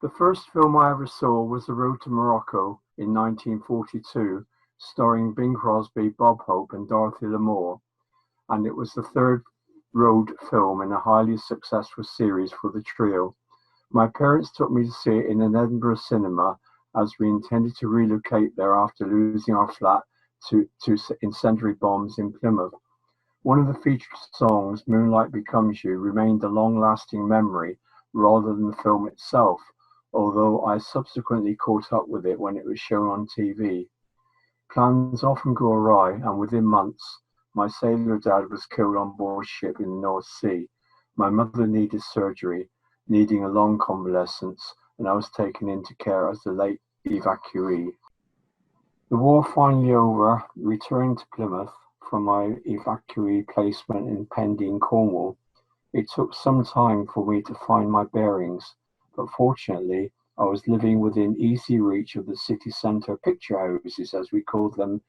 The first film I ever saw was The Road to Morocco in 1942, starring Bing Crosby, Bob Hope, and Dorothy Lamour, and it was the third road film in a highly successful series for the trio. My parents took me to see it in an Edinburgh cinema as we intended to relocate there after losing our flat to incendiary bombs in Plymouth. One of the featured songs, Moonlight Becomes You, remained a long-lasting memory rather than the film itself, although I subsequently caught up with it when it was shown on TV. Plans often go awry, and within months, my sailor dad was killed on board ship in the North Sea. My mother needed surgery, needing a long convalescence, and I was taken into care as the late evacuee. The war finally over, returning to Plymouth from my evacuee placement in Pendeen, Cornwall, it took some time for me to find my bearings, but fortunately I was living within easy reach of the city centre picture houses, as we called them,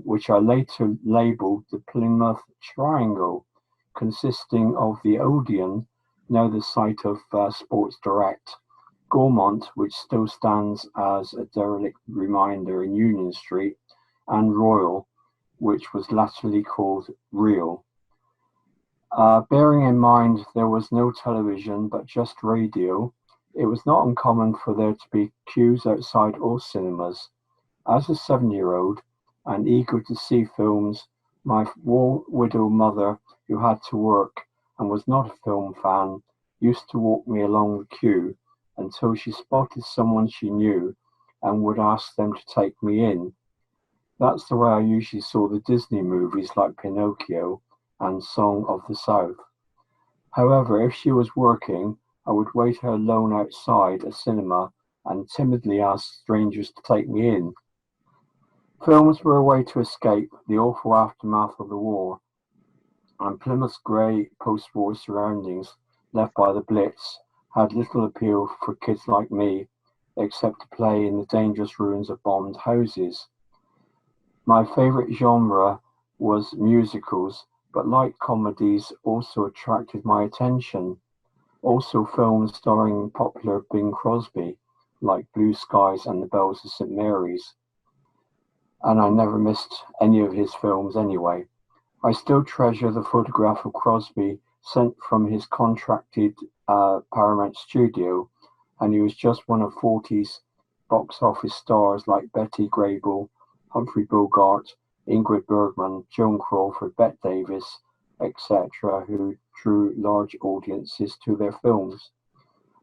which I later labelled the Plymouth Triangle, consisting of the Odeon, now the site of Sports Direct, Gaumont, which still stands as a derelict reminder in Union Street, and Royal, which was latterly called Real. Bearing in mind there was no television but just radio, it was not uncommon for there to be queues outside all cinemas. As a 7-year-old, and eager to see films, my war-widow mother, who had to work and was not a film fan, used to walk me along the queue until she spotted someone she knew and would ask them to take me in. That's the way I usually saw the Disney movies like Pinocchio and Song of the South. However, if she was working, I would wait her alone outside a cinema and timidly ask strangers to take me in. Films were a way to escape the awful aftermath of the war, and Plymouth's grey post-war surroundings left by the Blitz had little appeal for kids like me, except to play in the dangerous ruins of bombed houses. My favourite genre was musicals, but light comedies also attracted my attention. Also films starring popular Bing Crosby, like Blue Skies and The Bells of St Mary's. And I never missed any of his films anyway. I still treasure the photograph of Crosby sent from his contracted Paramount studio, and he was just one of 40's box office stars like Betty Grable, Humphrey Bogart, Ingrid Bergman, Joan Crawford, Bette Davis, etc., who drew large audiences to their films.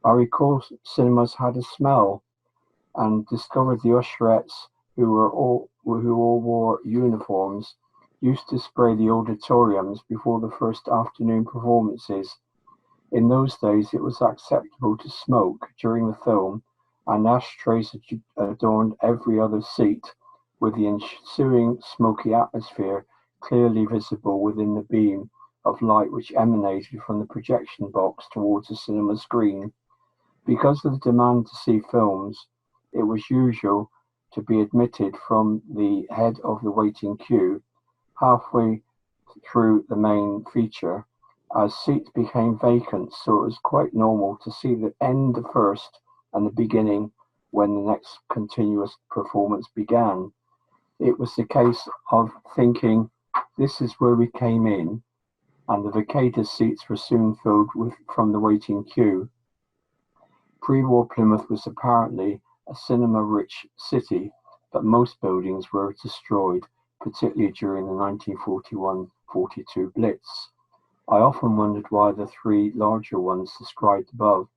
I recall cinemas had a smell, and discovered the usherettes, who all wore uniforms, used to spray the auditoriums before the first afternoon performances. In those days, it was acceptable to smoke during the film, and ashtrays adorned every other seat, with the ensuing smoky atmosphere clearly visible within the beam of light which emanated from the projection box towards the cinema screen. Because of the demand to see films, it was usual to be admitted from the head of the waiting queue, halfway through the main feature, as seats became vacant, so it was quite normal to see the end the first and the beginning when the next continuous performance began. It was the case of thinking, this is where we came in, and the vacated seats were soon filled from the waiting queue. Pre-war Plymouth was apparently a cinema-rich city, but most buildings were destroyed, particularly during the 1941-42 Blitz. I often wondered why the three larger ones described above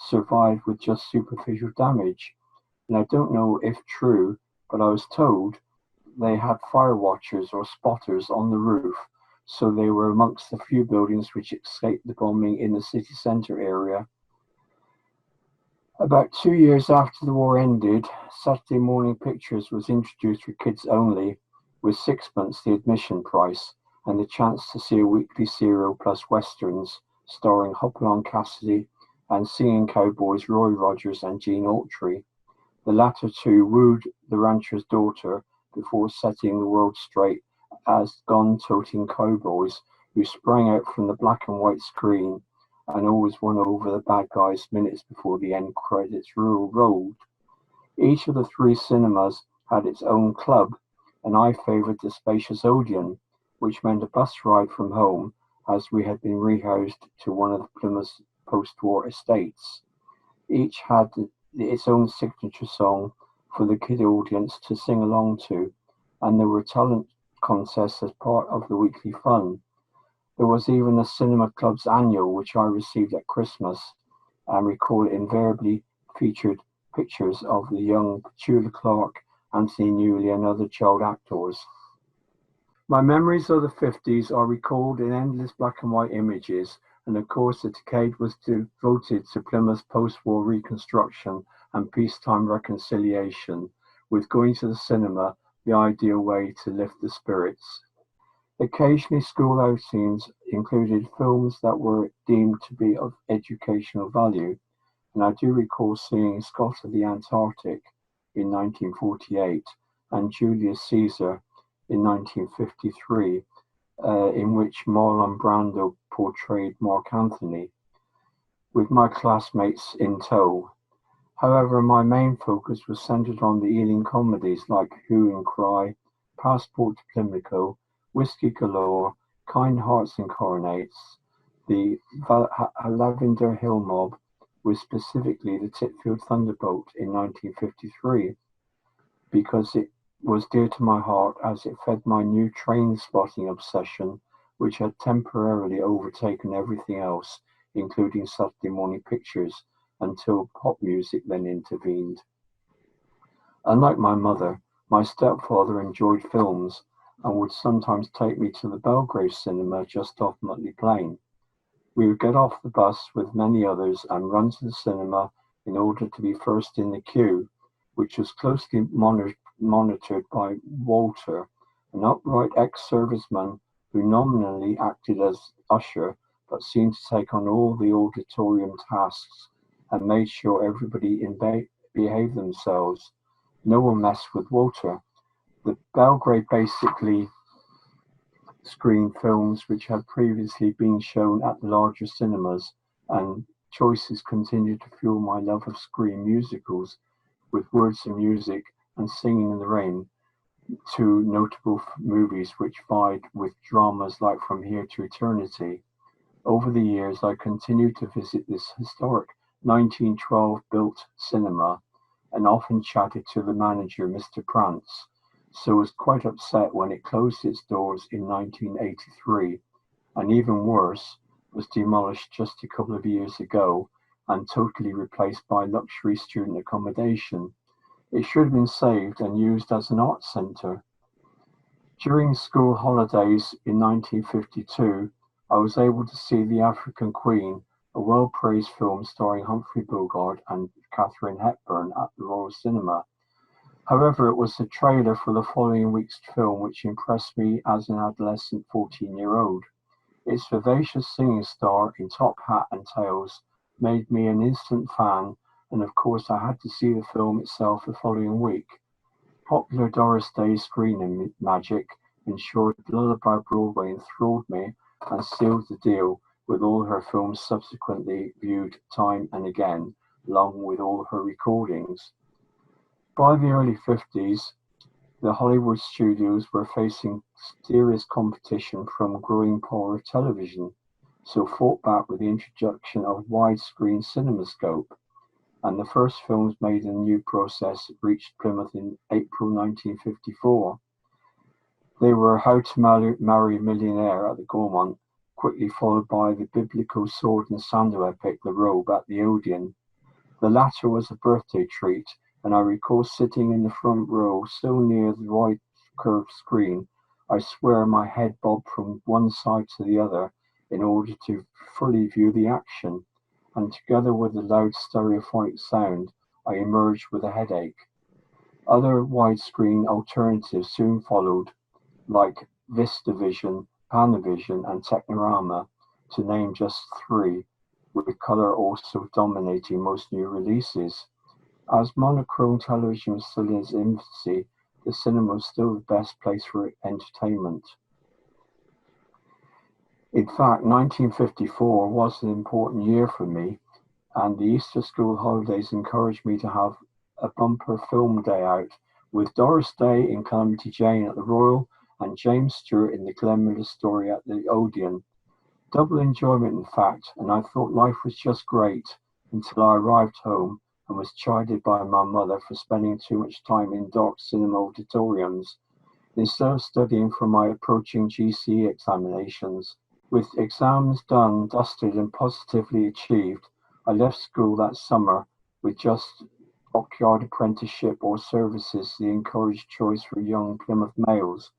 survived with just superficial damage, and I don't know if true, but I was told they had fire watchers or spotters on the roof, so they were amongst the few buildings which escaped the bombing in the city centre area. About 2 years after the war ended, Saturday Morning Pictures was introduced for kids only, with sixpence the admission price, and the chance to see a weekly serial plus westerns starring Hopalong Cassidy and singing cowboys Roy Rogers and Gene Autry. The latter two wooed the rancher's daughter before setting the world straight as gun-toting cowboys who sprang out from the black and white screen and always won over the bad guys minutes before the end credits rolled. Each of the three cinemas had its own club, and I favoured the spacious Odeon, which meant a bus ride from home, as we had been rehoused to one of Plymouth's post-war estates. Each had its own signature song for the kid audience to sing along to, and there were talent contests as part of the weekly fun. There was even a cinema club's annual, which I received at Christmas, and recall it invariably featured pictures of the young Petula Clark, Anthony Newley, and other child actors. My memories of the 50s are recalled in endless black and white images, and of course the decade was devoted to Plymouth's post-war reconstruction and peacetime reconciliation, with going to the cinema the ideal way to lift the spirits. Occasionally school outings included films that were deemed to be of educational value, and I do recall seeing Scott of the Antarctic in 1948 and Julius Caesar in 1953, in which Marlon Brando portrayed Mark Antony, with my classmates in tow. However, my main focus was centered on the Ealing comedies like Hue and Cry, Passport to Pimlico, Whiskey Galore, Kind Hearts and Coronets, the Lavender Hill Mob, with specifically the Titfield Thunderbolt in 1953, because it was dear to my heart as it fed my new train spotting obsession, which had temporarily overtaken everything else, including Saturday morning pictures, until pop music then intervened. Unlike my mother, my stepfather enjoyed films and would sometimes take me to the Belgrave cinema just off Mutley Plain. We would get off the bus with many others and run to the cinema in order to be first in the queue, which was closely monitored by Walter, an upright ex-serviceman who nominally acted as usher but seemed to take on all the auditorium tasks and made sure everybody behaved themselves. No one messed with Walter. The Belgrave basically screened films which had previously been shown at the larger cinemas, and choices continued to fuel my love of screen musicals, with Words and Music and Singing in the Rain, two notable movies which vied with dramas like From Here to Eternity. Over the years, I continued to visit this historic 1912 built cinema and often chatted to the manager, Mr. Prance, so was quite upset when it closed its doors in 1983, and even worse, was demolished just a couple of years ago and totally replaced by luxury student accommodation. It should have been saved and used as an art centre. During school holidays in 1952, I was able to see The African Queen, a well-praised film starring Humphrey Bogart and Katharine Hepburn at the Royal Cinema. However, it was the trailer for the following week's film which impressed me as an adolescent 14-year-old. Its vivacious singing star in top hat and tails made me an instant fan, and of course I had to see the film itself the following week. Popular Doris Day screen magic ensured Lullaby Broadway enthralled me and sealed the deal with all her films subsequently viewed time and again, along with all her recordings. By the early 50s, the Hollywood studios were facing serious competition from growing power of television, so fought back with the introduction of widescreen CinemaScope, and the first films made in the new process reached Plymouth in April 1954. They were How to Marry a Millionaire at the Gaumont, quickly followed by the biblical sword and sandal epic The Robe at the Odeon. The latter was a birthday treat, and I recall sitting in the front row so near the wide curved screen, I swear my head bobbed from one side to the other in order to fully view the action, and together with the loud stereophonic sound, I emerged with a headache. Other widescreen alternatives soon followed, like VistaVision, Panavision, and Technorama, to name just three, with color also dominating most new releases. As monochrome television was still in its infancy, the cinema was still the best place for entertainment. In fact, 1954 was an important year for me, and the Easter school holidays encouraged me to have a bumper film day out, with Doris Day in Calamity Jane at the Royal and James Stewart in the Glenn Miller story at the Odeon. Double enjoyment, in fact, and I thought life was just great until I arrived home and was chided by my mother for spending too much time in dark cinema auditoriums instead of studying for my approaching GCE examinations. With exams done, dusted, and positively achieved, I left school that summer with just dockyard apprenticeship or services, the encouraged choice for young Plymouth males.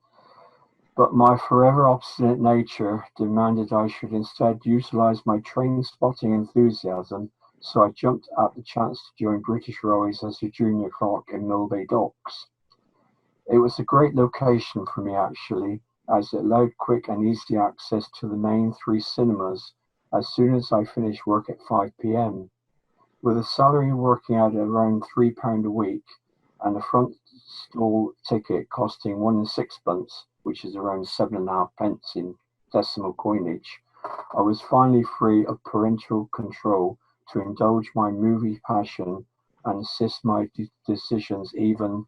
But my forever obstinate nature demanded I should instead utilize my train-spotting enthusiasm, so I jumped at the chance to join British Railways as a junior clerk in Millbay Docks. It was a great location for me actually, as it allowed quick and easy access to the main three cinemas as soon as I finished work at 5 p.m. With a salary working out at around £3 a week and a front stall ticket costing 1 6 pence, which is around 7.5 pence in decimal coinage, I was finally free of parental control to indulge my movie passion and assist my decisions, even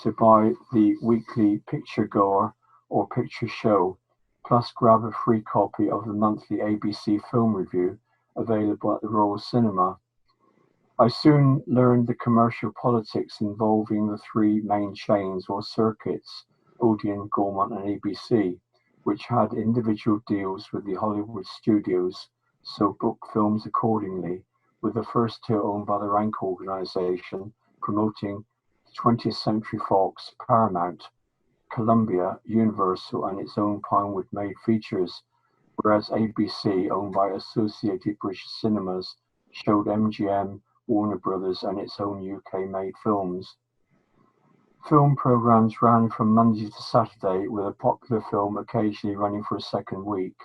to buy the weekly Picture Goer or Picture Show, plus grab a free copy of the monthly ABC Film Review available at the Royal Cinema. I soon learned the commercial politics involving the three main chains or circuits, Odeon, Gaumont and ABC, which had individual deals with the Hollywood studios, so booked films accordingly, with the first two owned by the Rank Organisation, promoting 20th Century Fox, Paramount, Columbia, Universal and its own Pinewood-made features, whereas ABC, owned by Associated British Cinemas, showed MGM, Warner Brothers and its own UK-made films. Film programmes ran from Monday to Saturday, with a popular film occasionally running for a second week.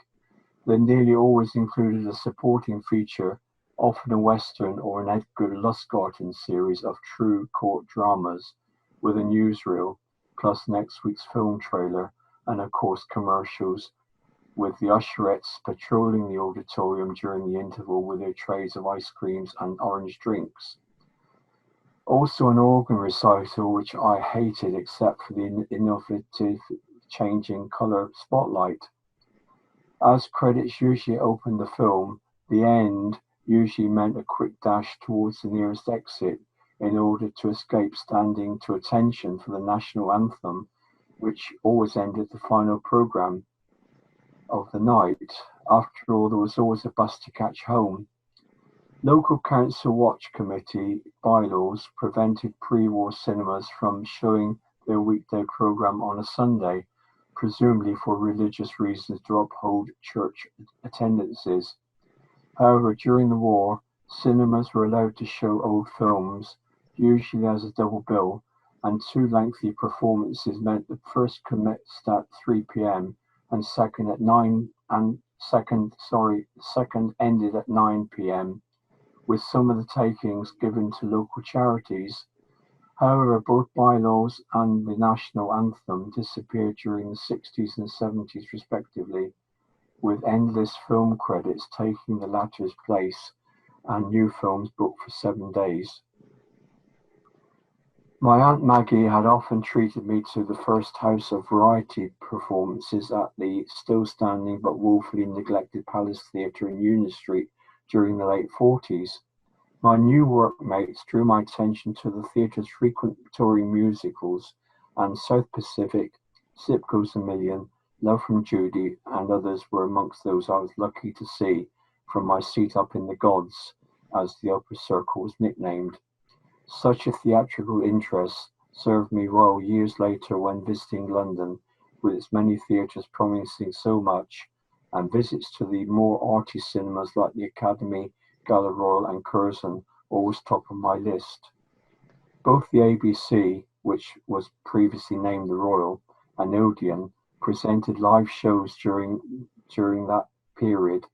They nearly always included a supporting feature, often a western or an Edgar Lustgarten series of true court dramas, with a newsreel, plus next week's film trailer, and of course commercials, with the usherettes patrolling the auditorium during the interval with their trays of ice creams and orange drinks. Also an organ recital, which I hated except for the innovative changing colour spotlight. As credits usually opened the film, the end usually meant a quick dash towards the nearest exit in order to escape standing to attention for the national anthem, which always ended the final programme of the night. After all, there was always a bus to catch home. Local council watch committee bylaws prevented pre-war cinemas from showing their weekday programme on a Sunday, presumably for religious reasons to uphold church attendances. However, during the war, cinemas were allowed to show old films, usually as a double bill, and two lengthy performances meant the first commenced at 3 p.m. and second ended at 9 p.m., with some of the takings given to local charities. However, both bylaws and the national anthem disappeared during the 60s and 70s respectively, with endless film credits taking the latter's place and new films booked for 7 days. My Aunt Maggie had often treated me to the first House of Variety performances at the still standing but woefully neglected Palace Theatre in Union Street during the late 40s. My new workmates drew my attention to the theatre's frequent touring musicals, and South Pacific, Zip Goes a Million, Love from Judy, and others were amongst those I was lucky to see from my seat up in the gods, as the upper circle was nicknamed. Such a theatrical interest served me well years later when visiting London, with its many theatres promising so much, and visits to the more arty cinemas like the Academy, Gala Royal and Curzon always top of my list. Both the ABC, which was previously named the Royal, and Odeon presented live shows during that period.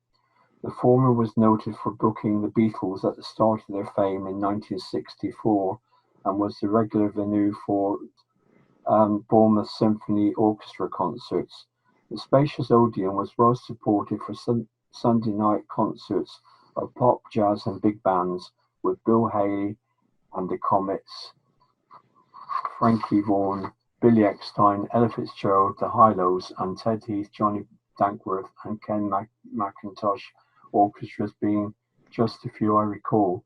The former was noted for booking the Beatles at the start of their fame in 1964 and was the regular venue for Bournemouth Symphony Orchestra concerts, The spacious Odeon was well supported for Sunday night concerts of pop, jazz and big bands, with Bill Haley and the Comets, Frankie Vaughan, Billy Eckstine, Ella Fitzgerald, the Hi-Lo's, and Ted Heath, Johnny Dankworth and Ken McIntosh orchestras being just a few I recall.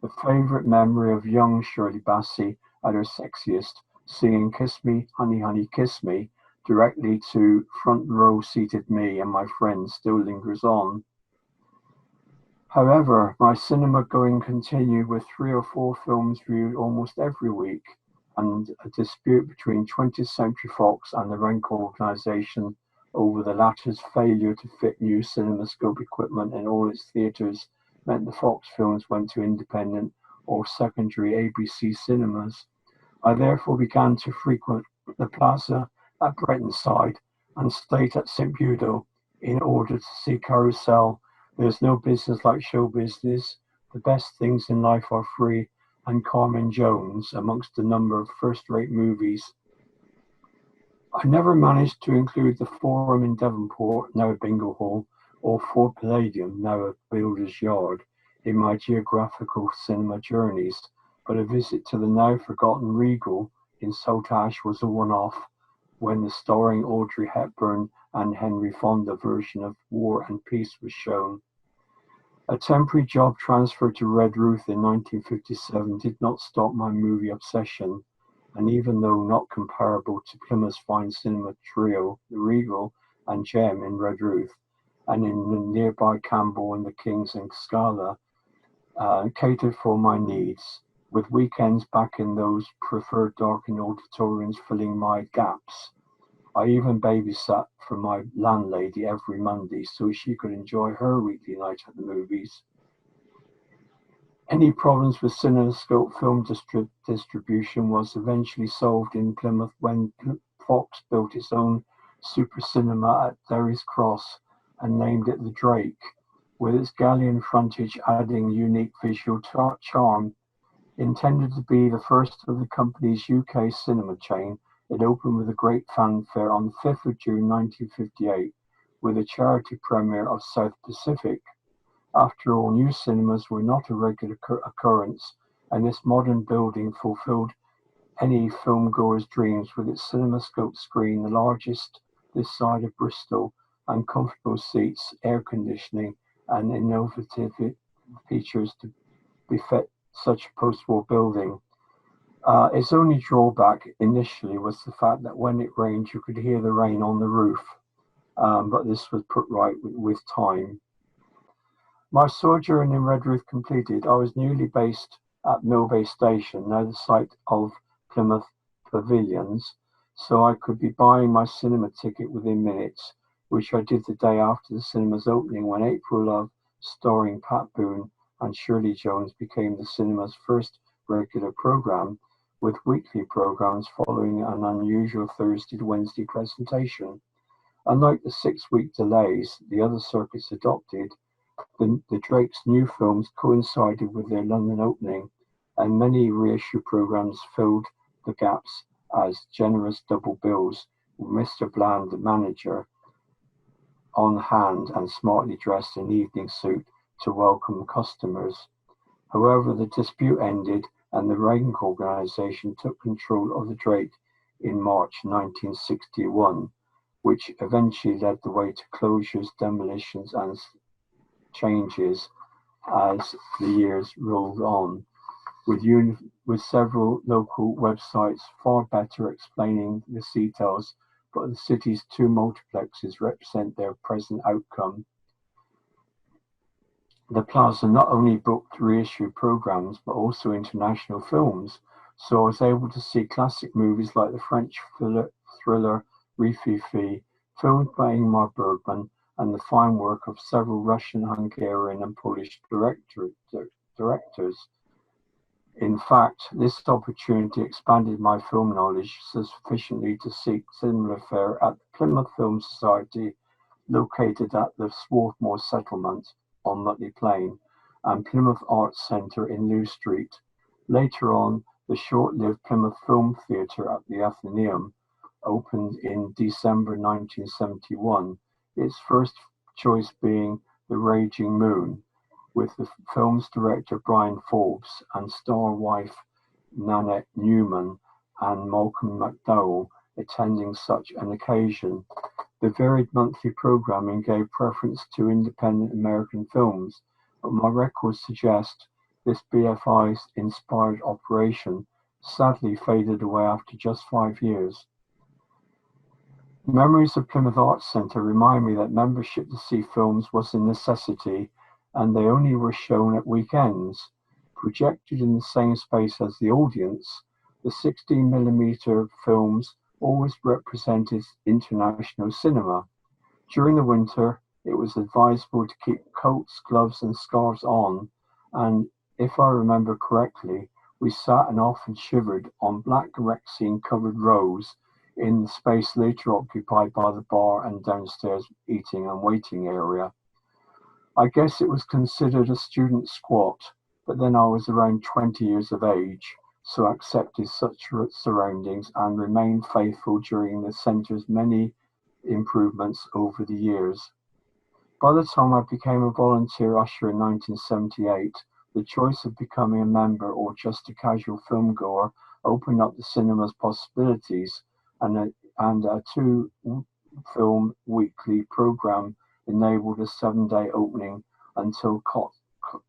The favourite memory of young Shirley Bassey at her sexiest, singing "Kiss Me, Honey, Honey, Kiss Me" directly to front row seated me and my friends still lingers on. However, my cinema going continued with 3 or 4 films viewed almost every week, and a dispute between 20th Century Fox and the Rank organisation over the latter's failure to fit new CinemaScope equipment in all its theatres meant the Fox films went to independent or secondary ABC cinemas. I therefore began to frequent the Plaza at Bretonside and stayed at St. Budo in order to see Carousel, There's No Business Like Show Business, The Best Things in Life Are Free, and Carmen Jones, amongst a number of first-rate movies. I never managed to include the Forum in Devonport, now a bingo hall, or Ford Palladium, now a builder's yard, in my geographical cinema journeys, but a visit to the now forgotten Regal in Saltash was a one-off when the starring Audrey Hepburn and Henry Fonda version of War and Peace was shown. A temporary job transfer to Redruth in 1957 did not stop my movie obsession, and even though not comparable to Plymouth's fine cinema trio, the Regal and Gem in Redruth, and in the nearby Campbell and the Kings and Scala, catered for my needs, with weekends back in those preferred darkened auditoriums filling my gaps. I even babysat for my landlady every Monday so she could enjoy her weekly night at the movies. Any problems with CinemaScope film distribution was eventually solved in Plymouth when Fox built its own super cinema at Derry's Cross and named it the Drake, with its galleon frontage adding unique visual charm. Intended to be the first of the company's UK cinema chain, it opened with a great fanfare on the 5th of June 1958 with a charity premiere of South Pacific. After all, new cinemas were not a regular occurrence, and this modern building fulfilled any film-goer's dreams with its CinemaScope screen, the largest this side of Bristol, and comfortable seats, air conditioning, and innovative features to befit such a post-war building. Its only drawback initially was the fact that when it rained, you could hear the rain on the roof, but this was put right with time. My sojourn in Redruth completed, I was newly based at Millbay Station, now the site of Plymouth Pavilions, so I could be buying my cinema ticket within minutes, which I did the day after the cinema's opening when April Love, starring Pat Boone and Shirley Jones, became the cinema's first regular programme, with weekly programmes following an unusual Thursday to Wednesday presentation. Unlike the 6-week delays the other circuits adopted, the Drake's new films coincided with their London opening, and many reissue programmes filled the gaps as generous double bills, with Mr. Bland, the manager, on hand and smartly dressed in evening suit to welcome customers. However, the dispute ended and the Rank organisation took control of the Drake in March 1961, which eventually led the way to closures, demolitions and changes as the years rolled on, with several local websites far better explaining the details, but the city's 2 multiplexes represent their present outcome. The Plaza not only booked reissue programmes but also international films, so I was able to see classic movies like the French thriller Rififi, filmed by Ingmar Bergman, and the fine work of several Russian, Hungarian and Polish directors. In fact, this opportunity expanded my film knowledge sufficiently to seek similar fare at the Plymouth Film Society, located at the Swarthmore Settlement on Mutley Plain, and Plymouth Arts Centre in New Street. Later on, the short-lived Plymouth Film Theatre at the Athenaeum, opened in December 1971, its first choice being The Raging Moon, with the film's director Brian Forbes and star wife Nanette Newman and Malcolm McDowell attending such an occasion. The varied monthly programming gave preference to independent American films, but my records suggest this BFI-inspired operation sadly faded away after just 5 years. Memories of Plymouth Arts Cinema remind me that membership to see films was a necessity, and they only were shown at weekends. Projected in the same space as the audience, the 16mm films always represented international cinema. During the winter, it was advisable to keep coats, gloves, and scarves on, and if I remember correctly, we sat and often shivered on black Rexine-covered rows in the space later occupied by the bar and downstairs eating and waiting area. I guess it was considered a student squat, but then I was around 20 years of age, so accepted such surroundings and remained faithful during the centre's many improvements over the years. By the time I became a volunteer usher in 1978, the choice of becoming a member or just a casual film goer opened up the cinema's possibilities, and a 2-film weekly program enabled a 7-day opening until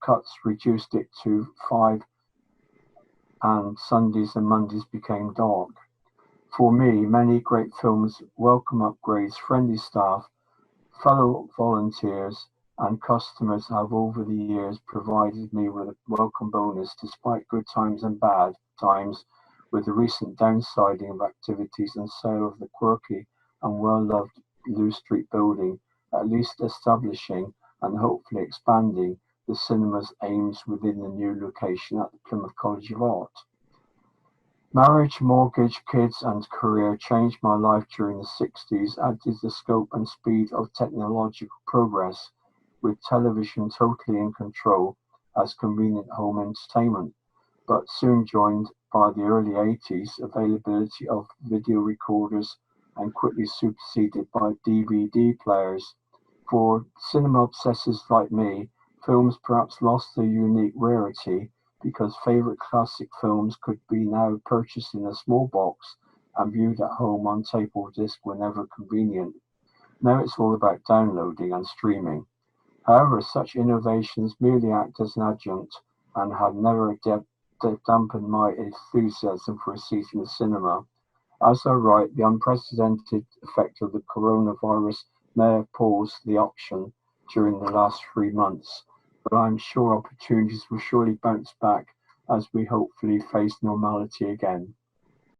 cuts reduced it to 5, and Sundays and Mondays became dark. For me, many great films, welcome upgrades, friendly staff, fellow volunteers, and customers have over the years provided me with a welcome bonus despite good times and bad times, with the recent downsizing of activities and sale of the quirky and well-loved Lou Street building, at least establishing and hopefully expanding the cinema's aims within the new location at the Plymouth College of Art. Marriage, mortgage, kids, and career changed my life during the 60s, as did the scope and speed of technological progress, with television totally in control as convenient home entertainment, but soon joined by the early 80s availability of video recorders and quickly superseded by DVD players. For cinema obsessives like me, films perhaps lost their unique rarity because favorite classic films could be now purchased in a small box and viewed at home on tape or disc whenever convenient. Now it's all about downloading and streaming. However, such innovations merely act as an adjunct and have never dampened my enthusiasm for a seat in the cinema. As I write, the unprecedented effect of the coronavirus may have paused the option during the last 3 months, but I'm sure opportunities will surely bounce back as we hopefully face normality again.